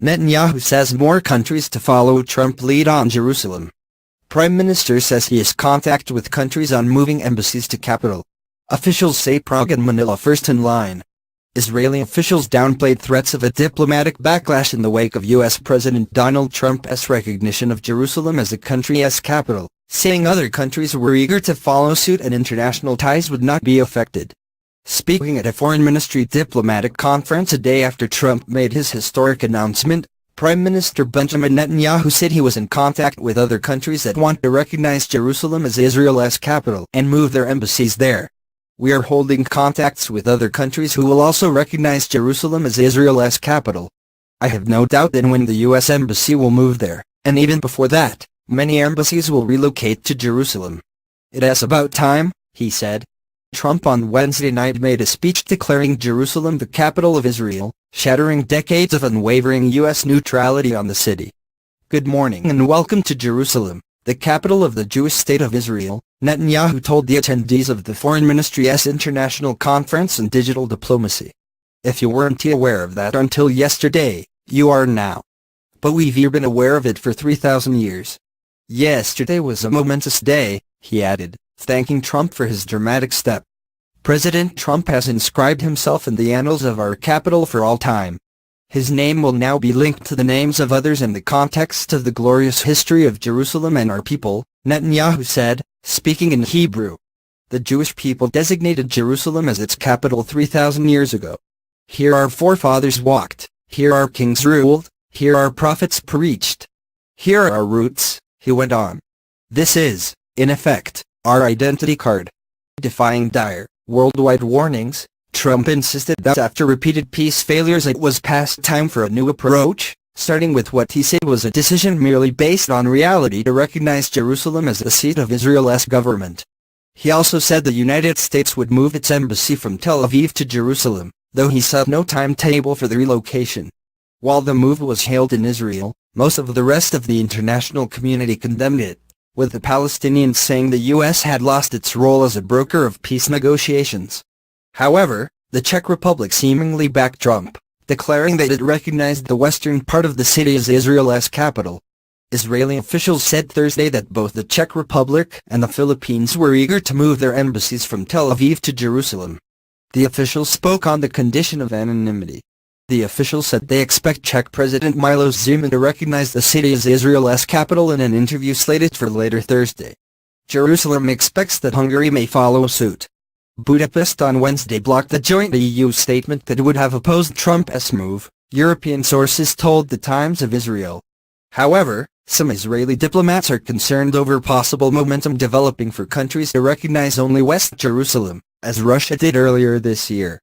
Netanyahu says more countries to follow Trump lead on Jerusalem. Prime Minister says he is in contact with countries on moving embassies to capital. Officials say Prague and Manila first in line. Israeli officials downplayed threats of a diplomatic backlash in the wake of U.S. President Donald Trump's recognition of Jerusalem as the country's capital, saying other countries were eager to follow suit and international ties would not be affected. Speaking at a foreign ministry diplomatic conference a day after Trump made his historic announcement, Prime Minister Benjamin Netanyahu said he was in contact with other countries that want to recognize Jerusalem as Israel's capital and move their embassies there. We are holding contacts with other countries who will also recognize Jerusalem as Israel's capital. I have no doubt that when the U.S. Embassy will move there, and even before that, many embassies will relocate to Jerusalem. It is about time, he said. Trump on Wednesday night made a speech declaring Jerusalem the capital of Israel, shattering decades of unwavering U.S. neutrality on the city. Good morning and welcome to Jerusalem, the capital of the Jewish state of Israel, Netanyahu told the attendees of the Foreign Ministry's International Conference on Digital Diplomacy. If you weren't aware of that until yesterday, you are now. But we've been aware of it for 3,000 years. Yesterday was a momentous day, he added, thanking Trump for his dramatic step. President Trump has inscribed himself in the annals of our capital for all time. His name will now be linked to the names of others in the context of the glorious history of Jerusalem and our people, Netanyahu said, speaking in Hebrew. The Jewish people designated Jerusalem as its capital 3,000 years ago. Here our forefathers walked, here our kings ruled, here our prophets preached. Here are our roots, he went on. This is, in effect, our identity card. Defying dire, worldwide warnings, Trump insisted that after repeated peace failures it was past time for a new approach, starting with what he said was a decision merely based on reality to recognize Jerusalem as the seat of Israel's government. He also said the United States would move its embassy from Tel Aviv to Jerusalem, though he set no timetable for the relocation. While the move was hailed in Israel, most of the rest of the international community condemned it, with the Palestinians saying the U.S. had lost its role as a broker of peace negotiations. However, the Czech Republic seemingly backed Trump, declaring that it recognized the western part of the city as Israel's capital. Israeli officials said Thursday that both the Czech Republic and the Philippines were eager to move their embassies from Tel Aviv to Jerusalem. The officials spoke on the condition of anonymity. The officials said they expect Czech President Miloš Zeman to recognize the city as Israel's capital in an interview slated for later Thursday. Jerusalem expects that Hungary may follow suit. Budapest on Wednesday blocked the joint EU statement that would have opposed Trump's move, European sources told the Times of Israel. However, some Israeli diplomats are concerned over possible momentum developing for countries to recognize only West Jerusalem, as Russia did earlier this year.